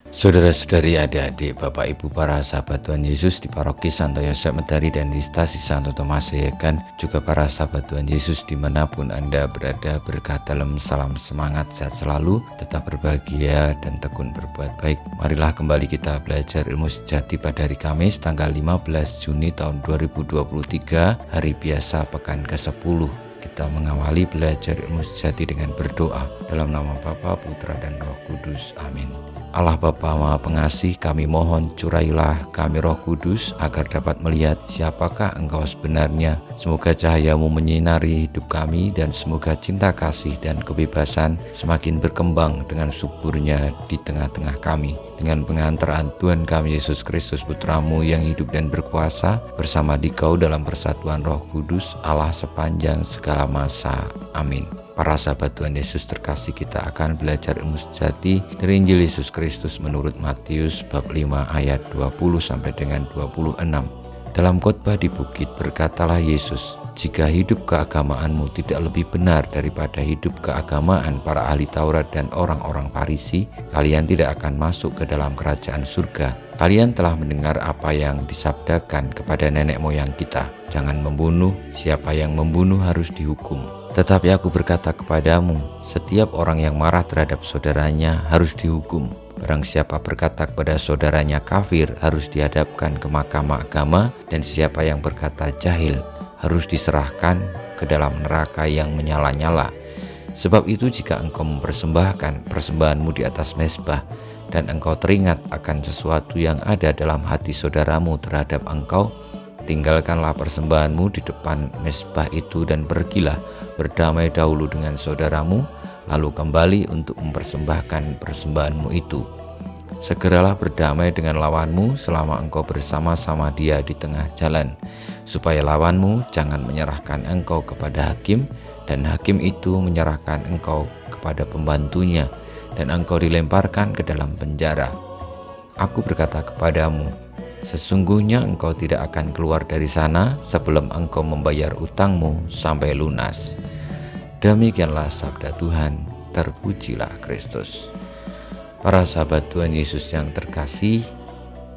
Saudara-saudari, adik-adik, Bapak Ibu, para sahabat Tuhan Yesus di Paroki Santo Yosef Medari dan di Stasi Santo Tomas Yekan, juga para sahabat Tuhan Yesus dimanapun Anda berada, berkah dalam salam semangat, sehat selalu, tetap berbahagia dan tekun berbuat baik. Marilah kembali kita belajar ilmu sejati pada hari Kamis tanggal 15 Juni tahun 2023, hari biasa pekan ke-10. Kita mengawali belajar ilmu sejati dengan berdoa dalam nama Bapa, Putra, dan Roh Kudus. Amin. Allah Bapa Maha Pengasih, kami mohon curailah kami Roh Kudus agar dapat melihat siapakah Engkau sebenarnya. Semoga cahayamu menyinari hidup kami dan semoga cinta kasih dan kebebasan semakin berkembang dengan suburnya di tengah-tengah kami. Dengan pengantaran Tuhan kami Yesus Kristus Putramu yang hidup dan berkuasa bersama Dikau dalam persatuan Roh Kudus, Allah sepanjang segala masa. Amin. Para sahabat Tuhan Yesus terkasih, kita akan belajar ilmu sejati dari Injil Yesus Kristus menurut Matius bab 5 ayat 20 sampai dengan 26. Dalam khotbah di bukit berkatalah Yesus, "Jika hidup keagamaanmu tidak lebih benar daripada hidup keagamaan para ahli Taurat dan orang-orang Farisi, kalian tidak akan masuk ke dalam kerajaan surga. Kalian telah mendengar apa yang disabdakan kepada nenek moyang kita, jangan membunuh, siapa yang membunuh harus dihukum. Tetapi aku berkata kepadamu, setiap orang yang marah terhadap saudaranya harus dihukum. Barang siapa berkata kepada saudaranya kafir harus dihadapkan ke mahkamah agama, dan siapa yang berkata jahil harus diserahkan ke dalam neraka yang menyala-nyala. Sebab itu jika engkau mempersembahkan persembahanmu di atas mezbah, dan engkau teringat akan sesuatu yang ada dalam hati saudaramu terhadap engkau, tinggalkanlah persembahanmu di depan mezbah itu dan pergilah berdamai dahulu dengan saudaramu, lalu kembali untuk mempersembahkan persembahanmu itu. Segeralah berdamai dengan lawanmu selama engkau bersama-sama dia di tengah jalan, supaya lawanmu jangan menyerahkan engkau kepada hakim, dan hakim itu menyerahkan engkau kepada pembantunya, dan engkau dilemparkan ke dalam penjara. Aku berkata kepadamu, sesungguhnya engkau tidak akan keluar dari sana sebelum engkau membayar utangmu sampai lunas." Demikianlah sabda Tuhan, terpujilah Kristus. Para sahabat Tuhan Yesus yang terkasih,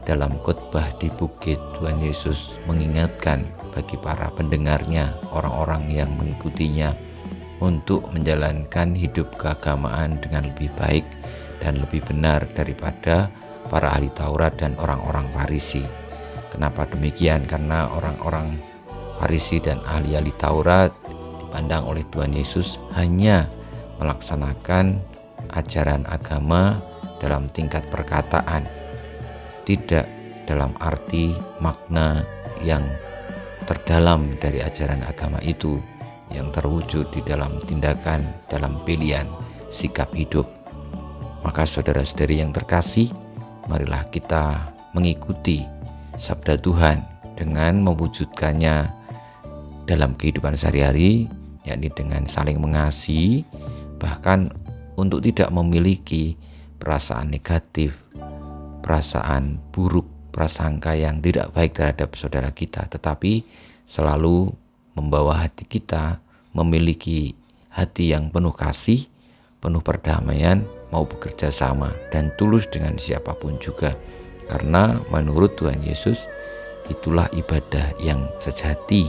dalam khotbah di bukit Tuhan Yesus mengingatkan bagi para pendengarnya, orang-orang yang mengikutinya, untuk menjalankan hidup keagamaan dengan lebih baik dan lebih benar daripada para ahli Taurat dan orang-orang Farisi. Kenapa demikian? Karena orang-orang Farisi dan ahli-ahli Taurat dipandang oleh Tuhan Yesus hanya melaksanakan ajaran agama dalam tingkat perkataan, tidak dalam arti makna yang terdalam dari ajaran agama itu yang terwujud di dalam tindakan, dalam pilihan, sikap hidup. Maka saudara-saudari yang terkasih, marilah kita mengikuti sabda Tuhan dengan mewujudkannya dalam kehidupan sehari-hari, yakni dengan saling mengasihi, bahkan untuk tidak memiliki perasaan negatif, perasaan buruk, prasangka yang tidak baik terhadap saudara kita, tetapi selalu membawa hati kita memiliki hati yang penuh kasih, penuh perdamaian, mau bekerja sama dan tulus dengan siapapun juga. Karena menurut Tuhan Yesus, itulah ibadah yang sejati,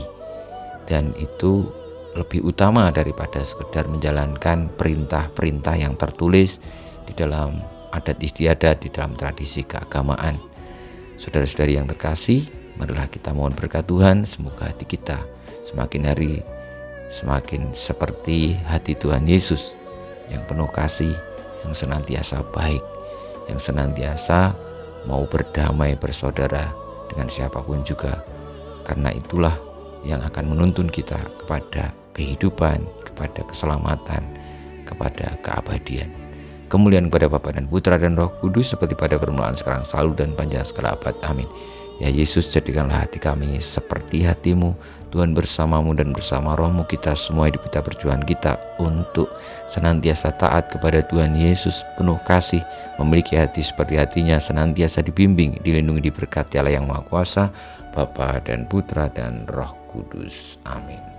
dan itu lebih utama daripada sekedar menjalankan perintah-perintah yang tertulis di dalam adat istiadat, di dalam tradisi keagamaan. Saudara-saudari yang terkasih, marilah kita mohon berkat Tuhan, semoga hati kita semakin hari semakin seperti hati Tuhan Yesus yang penuh kasih, yang senantiasa baik, yang senantiasa mau berdamai bersaudara dengan siapapun juga. Karena itulah yang akan menuntun kita kepada kehidupan, kepada keselamatan, kepada keabadian. Kemuliaan kepada Bapa dan Putra dan Roh Kudus, seperti pada permulaan, sekarang, selalu, dan panjang segala abad. Amin. Ya Yesus, jadikanlah hati kami seperti hati-Mu. Tuhan bersama-Mu dan bersama Roh-Mu, kita semua hidup kita, perjuangan kita untuk senantiasa taat kepada Tuhan Yesus, penuh kasih, memiliki hati seperti hatinya, senantiasa dibimbing, dilindungi, diberkati Allah yang Maha Kuasa, Bapa dan Putra dan Roh Kudus. Amin.